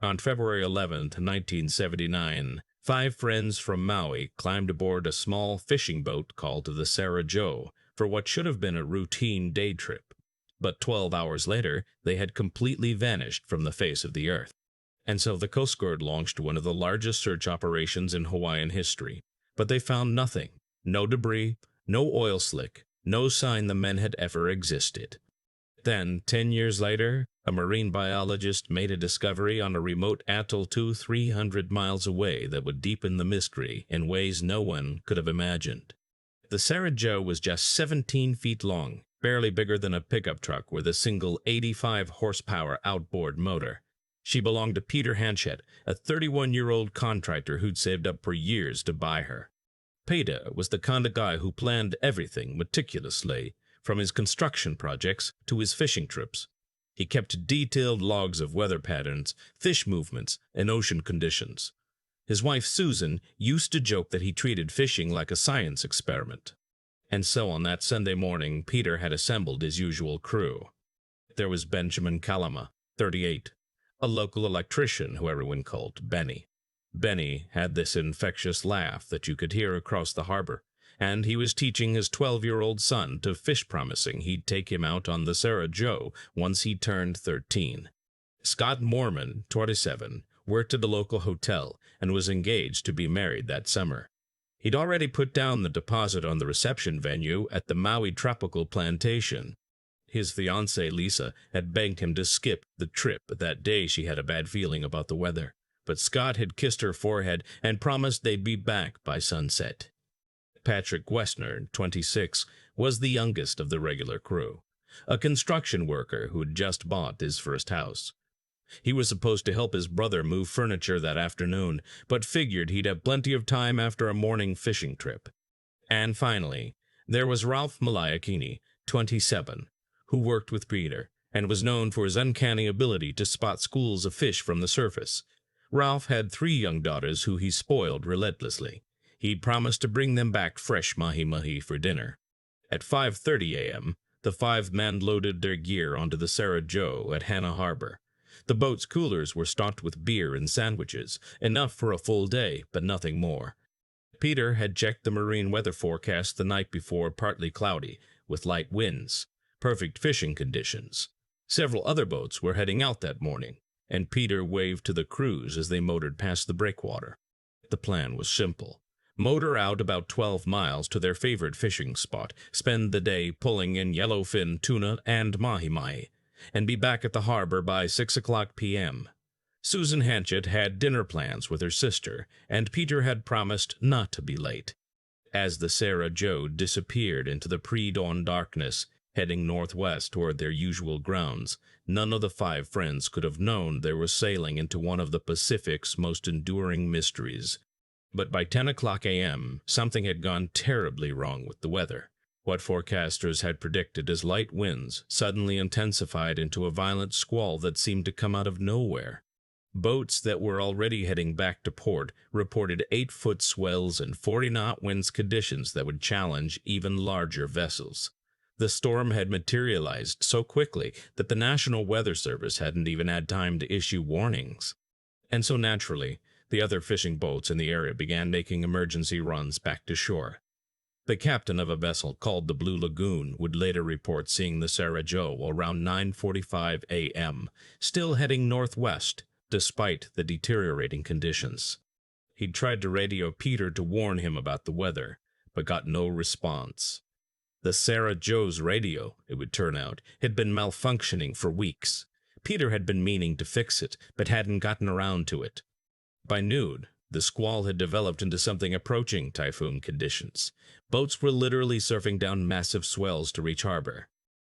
On February 11th, 1979, 5 friends from Maui climbed aboard a small fishing boat called the Sarah Joe for what should have been a routine day trip. But 12 hours later, they had completely vanished from the face of the earth. And so the Coast Guard launched one of the largest search operations in Hawaiian history. But they found nothing. No debris, no oil slick, no sign the men had ever existed. Then, 10 years later, a marine biologist made a discovery on a remote atoll 300 miles away that would deepen the mystery in ways no one could have imagined. The Sarah Joe was just 17 feet long, barely bigger than a pickup truck with a single 85-horsepower outboard motor. She belonged to Peter Hanchett, a 31-year-old contractor who'd saved up for years to buy her. Peter was the kind of guy who planned everything meticulously, from his construction projects to his fishing trips. He kept detailed logs of weather patterns, fish movements, and ocean conditions. His wife Susan used to joke that he treated fishing like a science experiment. And so on that Sunday morning, Peter had assembled his usual crew. There was Benjamin Kalama, 38, a local electrician who everyone called Benny. Benny had this infectious laugh that you could hear across the harbor, and he was teaching his 12-year-old son to fish, promising he'd take him out on the Sarah Joe once he turned 13. Scott Moorman, 27, worked at a local hotel and was engaged to be married that summer. He'd already put down the deposit on the reception venue at the Maui tropical plantation. His fiancée, Lisa, had begged him to skip the trip that day. She had a bad feeling about the weather, but Scott had kissed her forehead and promised they'd be back by sunset. Patrick Woessner, 26, was the youngest of the regular crew, a construction worker who'd just bought his first house. He was supposed to help his brother move furniture that afternoon, but figured he'd have plenty of time after a morning fishing trip. And finally, there was Ralph Malaiakini, 27, who worked with Peter and was known for his uncanny ability to spot schools of fish from the surface. Ralph had 3 young daughters who he spoiled relentlessly. He'd promised to bring them back fresh mahi-mahi for dinner. At 5:30 a.m., the 5 men loaded their gear onto the Sarah Joe at Hana Harbor. The boat's coolers were stocked with beer and sandwiches, enough for a full day, but nothing more. Peter had checked the marine weather forecast the night before, partly cloudy, with light winds, perfect fishing conditions. Several other boats were heading out that morning, and Peter waved to the crews as they motored past the breakwater. The plan was simple. Motor out about 12 miles to their favorite fishing spot, spend the day pulling in yellowfin tuna and mahi-mahi, and be back at the harbor by 6:00 p.m. Susan Hanchett had dinner plans with her sister, and Peter had promised not to be late. As the Sarah Joe disappeared into the pre-dawn darkness, heading northwest toward their usual grounds, none of the 5 friends could have known they were sailing into one of the Pacific's most enduring mysteries. But by 10:00 a.m., something had gone terribly wrong with the weather. What forecasters had predicted as light winds suddenly intensified into a violent squall that seemed to come out of nowhere. Boats that were already heading back to port reported 8-foot swells and 40-knot winds, conditions that would challenge even larger vessels. The storm had materialized so quickly that the National Weather Service hadn't even had time to issue warnings. And so naturally, the other fishing boats in the area began making emergency runs back to shore. The captain of a vessel called the Blue Lagoon would later report seeing the Sarah Joe around 9:45 a.m., still heading northwest, despite the deteriorating conditions. He'd tried to radio Peter to warn him about the weather, but got no response. The Sarah Joe's radio, it would turn out, had been malfunctioning for weeks. Peter had been meaning to fix it, but hadn't gotten around to it. By noon, the squall had developed into something approaching typhoon conditions. Boats were literally surfing down massive swells to reach harbor.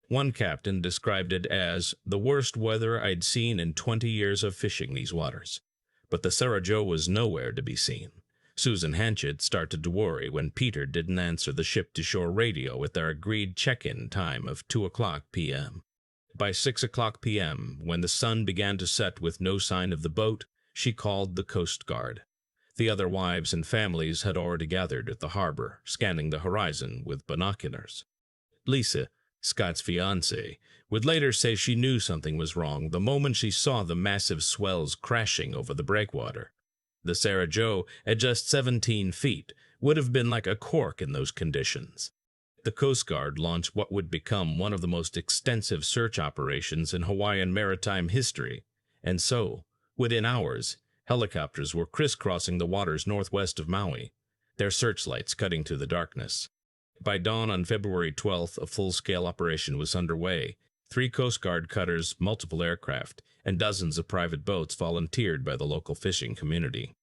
One captain described it as the worst weather I'd seen in 20 years of fishing these waters. But the Sarah Joe was nowhere to be seen. Susan Hanchett started to worry when Peter didn't answer the ship-to-shore radio at their agreed check-in time of 2:00 p.m. By 6:00 p.m., when the sun began to set with no sign of the boat, she called the Coast Guard. The other wives and families had already gathered at the harbor, scanning the horizon with binoculars. Lisa, Scott's fiancée, would later say she knew something was wrong the moment she saw the massive swells crashing over the breakwater. The Sarah Joe, at just 17 feet, would have been like a cork in those conditions. The Coast Guard launched what would become one of the most extensive search operations in Hawaiian maritime history, and so, within hours, helicopters were crisscrossing the waters northwest of Maui, their searchlights cutting through the darkness. By dawn on February 12th, a full-scale operation was underway. 3 Coast Guard cutters, multiple aircraft, and dozens of private boats volunteered by the local fishing community.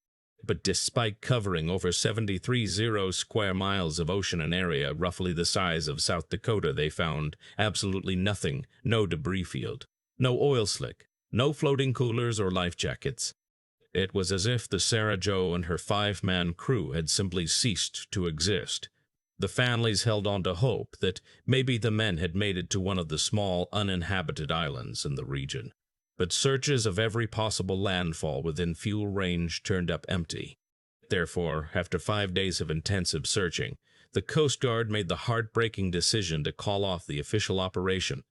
But despite covering over 73 square miles of ocean and area roughly the size of South Dakota, they found absolutely nothing, no debris field, no oil slick, no floating coolers or life jackets. It was as if the Sarah Joe and her 5-man crew had simply ceased to exist. The families held on to hope that maybe the men had made it to one of the small, uninhabited islands in the region. But searches of every possible landfall within fuel range turned up empty. Therefore, after 5 days of intensive searching, the Coast Guard made the heartbreaking decision to call off the official operation.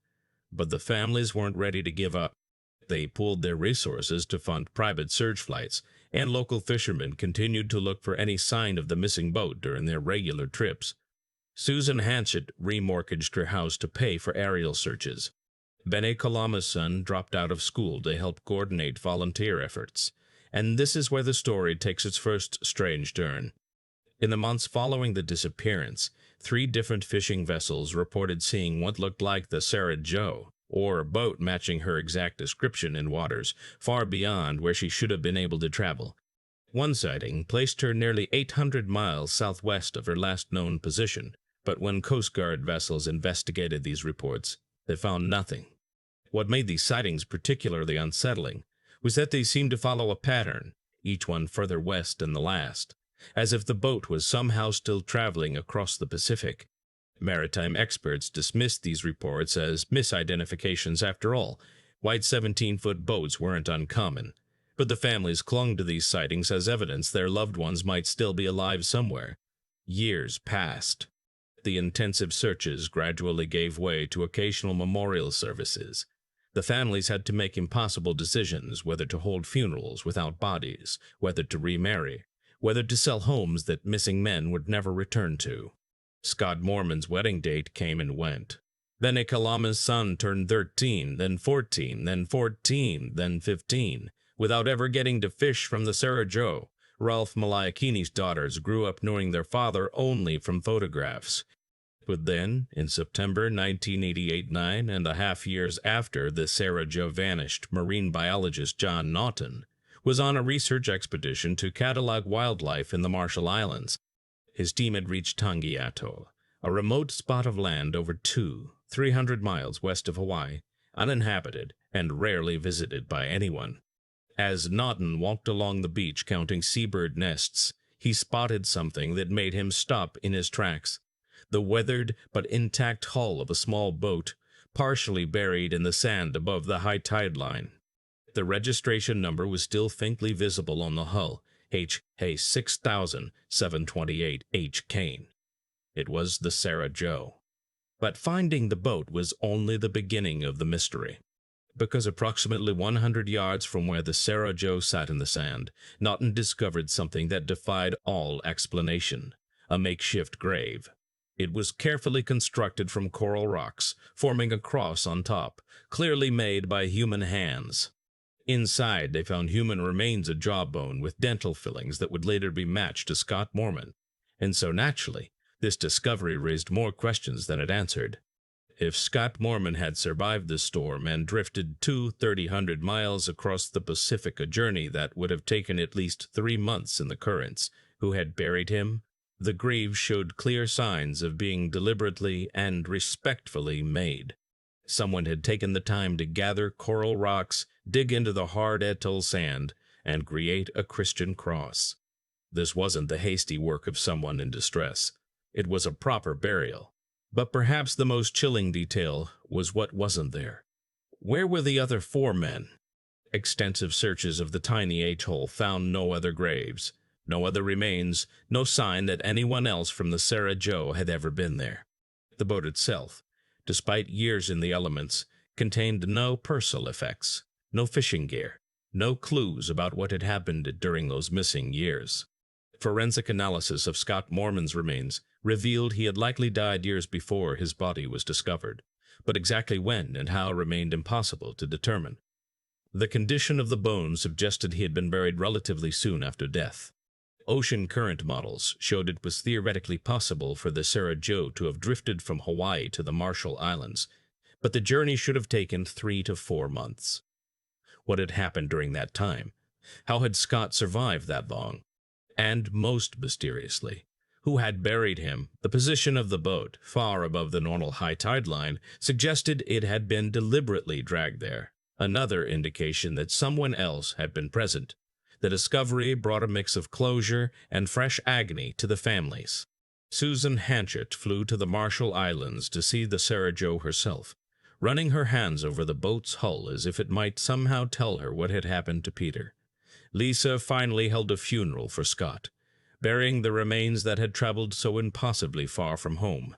But the families weren't ready to give up. They pooled their resources to fund private search flights, and local fishermen continued to look for any sign of the missing boat during their regular trips. Susan Hanchett remortgaged her house to pay for aerial searches. Kalama's son dropped out of school to help coordinate volunteer efforts, and this is where the story takes its first strange turn. In the months following the disappearance, 3 different fishing vessels reported seeing what looked like the Sarah Joe, or a boat matching her exact description in waters far beyond where she should have been able to travel. One sighting placed her nearly 800 miles southwest of her last known position, but when Coast Guard vessels investigated these reports, they found nothing. What made these sightings particularly unsettling was that they seemed to follow a pattern, each one further west than the last, as if the boat was somehow still traveling across the Pacific. Maritime experts dismissed these reports as misidentifications after all. White 17-foot boats weren't uncommon, but the families clung to these sightings as evidence their loved ones might still be alive somewhere. Years passed. The intensive searches gradually gave way to occasional memorial services. The families had to make impossible decisions whether to hold funerals without bodies, whether to remarry, whether to sell homes that missing men would never return to. Scott Moorman's wedding date came and went. Then Kalama's son turned 13, then 14, then 14, then 15, without ever getting to fish from the Sarah Joe. Ralph Malaiakini's daughters grew up knowing their father only from photographs. But then, in September 1988, 9.5 years after the Sarah Joe vanished, marine biologist John Naughton was on a research expedition to catalog wildlife in the Marshall Islands. His team had reached Taongi Atoll, a remote spot of land over 300 miles west of Hawaii, uninhabited and rarely visited by anyone. As Naughton walked along the beach counting seabird nests, he spotted something that made him stop in his tracks. The weathered but intact hull of a small boat, partially buried in the sand above the high tide line. The registration number was still faintly visible on the hull, H-6728 H. Kane. It was the Sarah Joe. But finding the boat was only the beginning of the mystery, because approximately 100 yards from where the Sarah Joe sat in the sand, Naughton discovered something that defied all explanation, a makeshift grave. It was carefully constructed from coral rocks, forming a cross on top, clearly made by human hands. Inside, they found human remains of jawbone with dental fillings that would later be matched to Scott Moorman. And so naturally, this discovery raised more questions than it answered. If Scott Moorman had survived the storm and drifted 300 miles across the Pacific, a journey that would have taken at least 3 months in the currents, who had buried him? The grave showed clear signs of being deliberately and respectfully made. Someone had taken the time to gather coral rocks, dig into the hard atoll sand, and create a Christian cross. This wasn't the hasty work of someone in distress. It was a proper burial. But perhaps the most chilling detail was what wasn't there. Where were the other 4 men? Extensive searches of the tiny atoll found no other graves, no other remains, no sign that anyone else from the Sarah Joe had ever been there. The boat itself, despite years in the elements, contained no personal effects, no fishing gear, no clues about what had happened during those missing years. Forensic analysis of Scott Moorman's remains revealed he had likely died years before his body was discovered, but exactly when and how remained impossible to determine. The condition of the bones suggested he had been buried relatively soon after death. Ocean current models showed it was theoretically possible for the Sarah Joe to have drifted from Hawaii to the Marshall Islands, but the journey should have taken 3 to 4 months. What had happened during that time? How had Scott survived that long? And most mysteriously, who had buried him? The position of the boat, far above the normal high tide line, suggested it had been deliberately dragged there, another indication that someone else had been present. The discovery brought a mix of closure and fresh agony to the families. Susan Hanchett flew to the Marshall Islands to see the Sarah Joe herself, running her hands over the boat's hull as if it might somehow tell her what had happened to Peter. Lisa finally held a funeral for Scott, burying the remains that had traveled so impossibly far from home.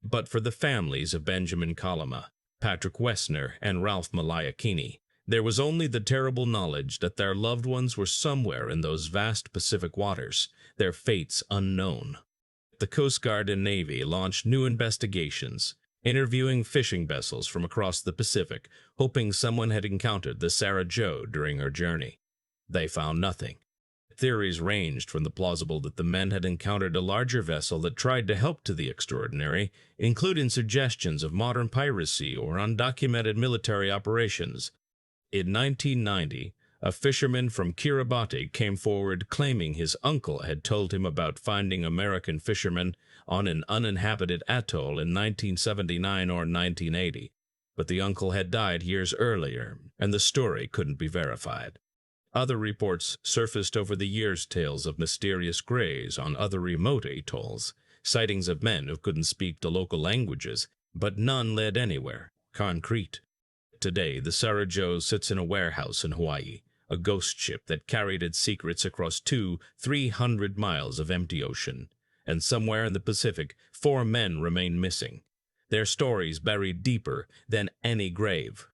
But for the families of Benjamin Kalama, Patrick Woessner, and Ralph Malaiakini, there was only the terrible knowledge that their loved ones were somewhere in those vast Pacific waters, their fates unknown. The Coast Guard and Navy launched new investigations, interviewing fishing vessels from across the Pacific, hoping someone had encountered the Sarah Joe during her journey. They found nothing. Theories ranged from the plausible that the men had encountered a larger vessel that tried to help to the extraordinary, including suggestions of modern piracy or undocumented military operations. In 1990, a fisherman from Kiribati came forward claiming his uncle had told him about finding American fishermen on an uninhabited atoll in 1979 or 1980, but the uncle had died years earlier, and the story couldn't be verified. Other reports surfaced over the years, tales of mysterious greys on other remote atolls, sightings of men who couldn't speak the local languages, but none led anywhere concrete. Today, the Sarah Joe sits in a warehouse in Hawaii, a ghost ship that carried its secrets across 300 miles of empty ocean. And somewhere in the Pacific, 4 men remain missing, their stories buried deeper than any grave.